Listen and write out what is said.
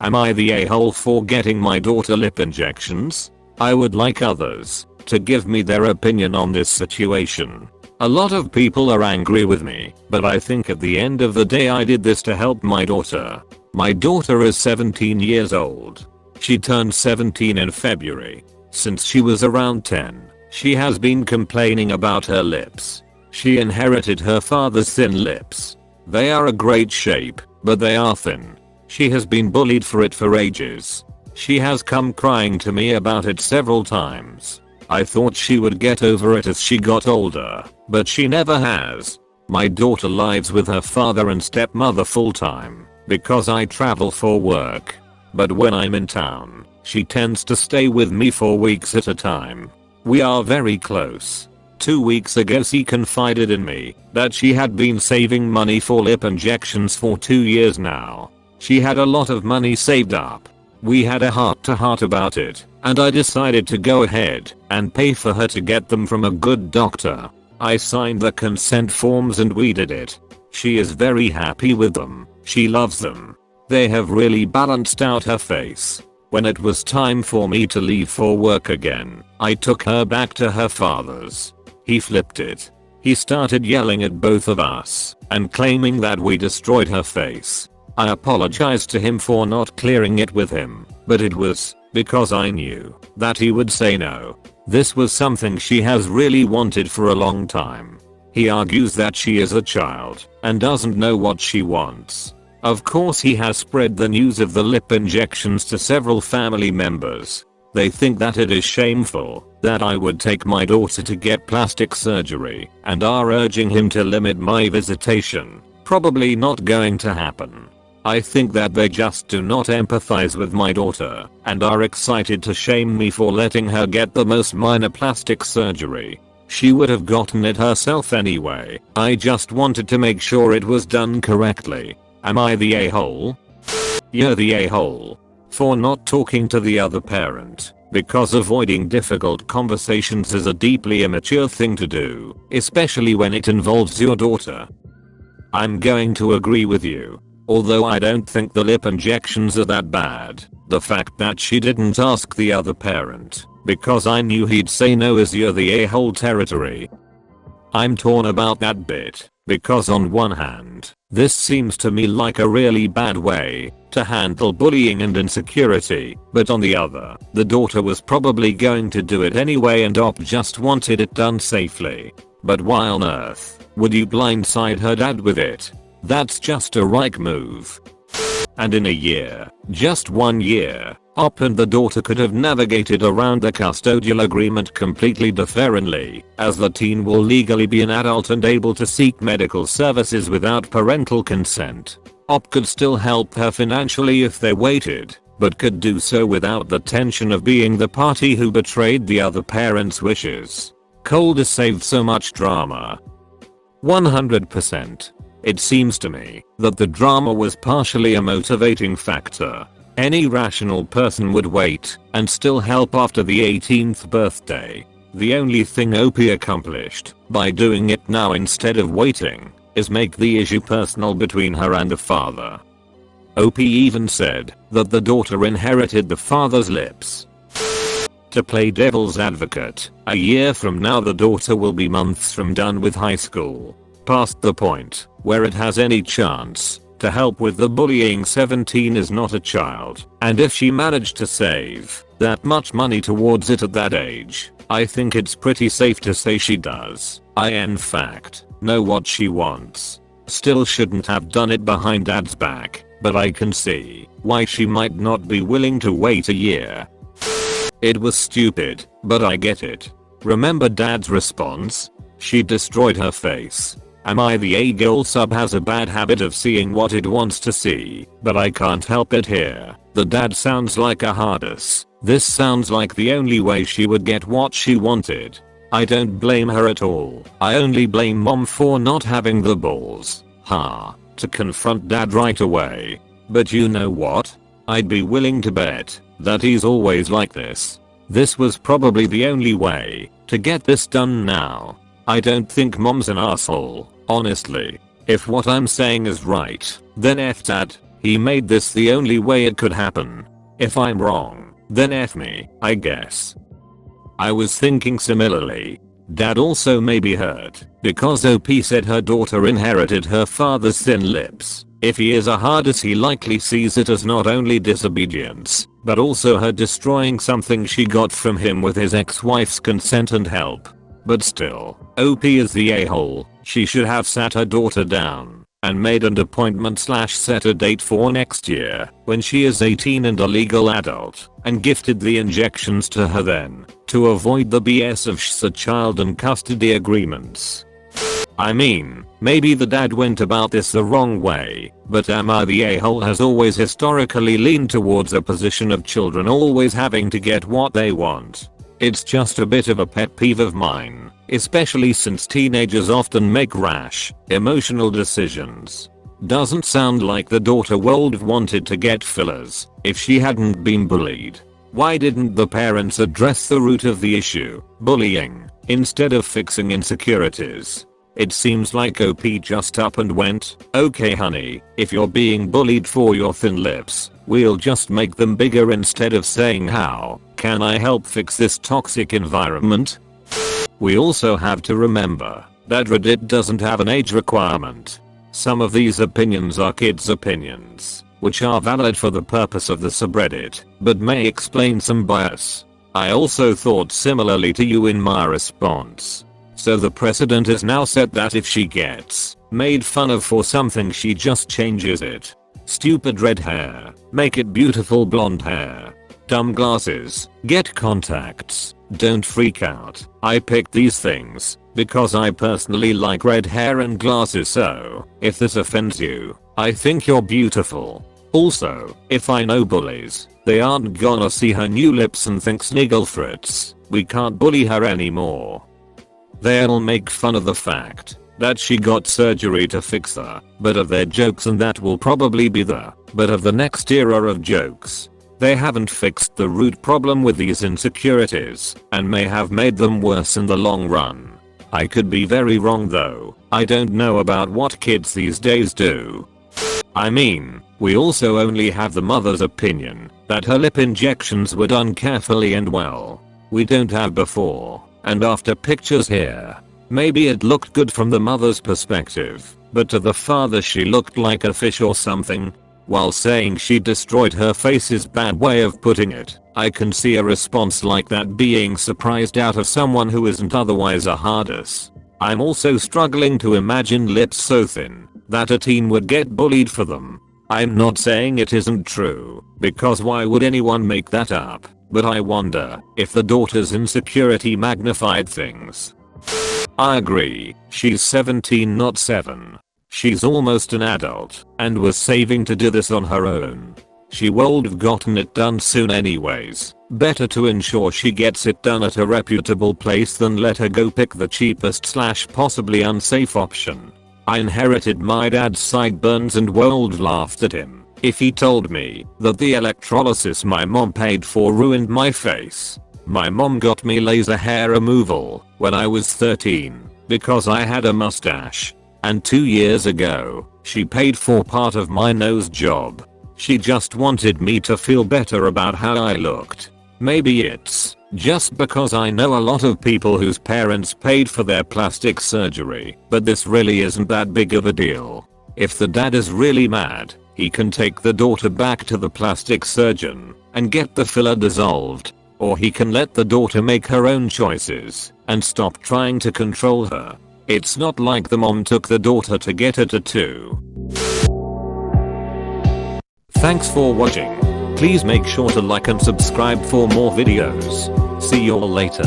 Am I the a-hole for getting my daughter lip injections? I would like others to give me their opinion on this situation. A lot of people are angry with me, but I think at the end of the day I did this to help my daughter. My daughter is 17 years old. She turned 17 in February. Since she was around 10, she has been complaining about her lips. She inherited her father's thin lips. They are a great shape, but they are thin. She has been bullied for it for ages. She has come crying to me about it several times. I thought she would get over it as she got older, but she never has. My daughter lives with her father and stepmother full time because I travel for work. But when I'm in town, she tends to stay with me for weeks at a time. We are very close. 2 weeks ago she confided in me that she had been saving money for lip injections for 2 years now. She had a lot of money saved up. We had a heart-to-heart about it, and I decided to go ahead and pay for her to get them from a good doctor. I signed the consent forms and we did it. She is very happy with them. She loves them. They have really balanced out her face. When it was time for me to leave for work again, I took her back to her father's. He flipped it. He started yelling at both of us and claiming that we destroyed her face. I apologized to him for not clearing it with him, but it was because I knew that he would say no. This was something she has really wanted for a long time. He argues that she is a child and doesn't know what she wants. Of course he has spread the news of the lip injections to several family members. They think that it is shameful that I would take my daughter to get plastic surgery and are urging him to limit my visitation. Probably not going to happen. I think that they just do not empathize with my daughter and are excited to shame me for letting her get the most minor plastic surgery. She would have gotten it herself anyway. I just wanted to make sure it was done correctly. Am I the a-hole? You're the a-hole for not talking to the other parent, because avoiding difficult conversations is a deeply immature thing to do, especially when it involves your daughter. I'm going to agree with you. Although I don't think the lip injections are that bad, the fact that she didn't ask the other parent because I knew he'd say no is you're the a-hole territory. I'm torn about that bit, because on one hand, this seems to me like a really bad way to handle bullying and insecurity, but on the other, the daughter was probably going to do it anyway and Op just wanted it done safely. But why on earth would you blindside her dad with it? That's just a Reich move. And in a year, just 1 year, Op and the daughter could have navigated around the custodial agreement completely differently, as the teen will legally be an adult and able to seek medical services without parental consent. Op could still help her financially if they waited, but could do so without the tension of being the party who betrayed the other parent's wishes. Cold has saved so much drama. 100%. It seems to me that the drama was partially a motivating factor. Any rational person would wait and still help after the 18th birthday. The only thing OP accomplished by doing it now instead of waiting is make the issue personal between her and the father. OP even said that the daughter inherited the father's lips. To play devil's advocate, a year from now the daughter will be months from done with high school. Past the point where it has any chance to help with the bullying. 17 is not a child, and if she managed to save that much money towards it at that age, I think it's pretty safe to say she does. I in fact know what she wants. Still shouldn't have done it behind dad's back, but I can see why she might not be willing to wait a year. It was stupid, but I get it. Remember dad's response? She destroyed her face. Am I the a-girl sub has a bad habit of seeing what it wants to see, but I can't help it here. The dad sounds like a hardus. This sounds like the only way she would get what she wanted. I don't blame her at all. I only blame mom for not having the balls, to confront dad right away. But you know what? I'd be willing to bet that he's always like this. This was probably the only way to get this done now. I don't think mom's an asshole, honestly. If what I'm saying is right, then F dad. He made this the only way it could happen. If I'm wrong, then F me, I guess. I was thinking similarly. Dad also may be hurt because OP said her daughter inherited her father's thin lips. If he is a hardest, he likely sees it as not only disobedience, but also her destroying something she got from him with his ex-wife's consent and help. But still, OP is the a-hole. She should have sat her daughter down and made an appointment / set a date for next year when she is 18 and a legal adult, and gifted the injections to her then, to avoid the BS of child and custody agreements. I mean, maybe the dad went about this the wrong way, but the a-hole has always historically leaned towards a position of children always having to get what they want. It's just a bit of a pet peeve of mine, especially since teenagers often make rash, emotional decisions. Doesn't sound like the daughter would have wanted to get fillers if she hadn't been bullied. Why didn't the parents address the root of the issue, bullying, instead of fixing insecurities? It seems like OP just up and went, okay honey, if you're being bullied for your thin lips, we'll just make them bigger, instead of saying how can I help fix this toxic environment? We also have to remember that Reddit doesn't have an age requirement. Some of these opinions are kids' opinions, which are valid for the purpose of the subreddit, but may explain some bias. I also thought similarly to you in my response. So the precedent is now set that if she gets made fun of for something, she just changes it. Stupid red hair, make it beautiful blonde hair. Dumb glasses, get contacts, don't freak out. I picked these things because I personally like red hair and glasses, so if this offends you, I think you're beautiful. Also, if I know bullies, they aren't gonna see her new lips and think sniggle frits, we can't bully her anymore. They'll make fun of the fact that she got surgery to fix her, but of their jokes, and that will probably be but of the next era of jokes. They haven't fixed the root problem with these insecurities, and may have made them worse in the long run. I could be very wrong though. I don't know about what kids these days do. I mean, we also only have the mother's opinion that her lip injections were done carefully and well. We don't have before and after pictures here. Maybe it looked good from the mother's perspective, but to the father she looked like a fish or something. While saying she destroyed her face is bad way of putting it, I can see a response like that being surprised out of someone who isn't otherwise a hardass. I'm also struggling to imagine lips so thin that a teen would get bullied for them. I'm not saying it isn't true, because why would anyone make that up, but I wonder if the daughter's insecurity magnified things. I agree, she's 17 not 7. She's almost an adult and was saving to do this on her own. She would have gotten it done soon anyways. Better to ensure she gets it done at a reputable place than let her go pick the cheapest / possibly unsafe option. I inherited my dad's sideburns and would laughed at him if he told me that the electrolysis my mom paid for ruined my face. My mom got me laser hair removal when I was 13 because I had a mustache. And 2 years ago, she paid for part of my nose job. She just wanted me to feel better about how I looked. Maybe it's just because I know a lot of people whose parents paid for their plastic surgery, but this really isn't that big of a deal. If the dad is really mad, he can take the daughter back to the plastic surgeon and get the filler dissolved, or he can let the daughter make her own choices and stop trying to control her. It's not like the mom took the daughter to get a tattoo. Thanks for watching. Please make sure to like and subscribe for more videos. See you all later.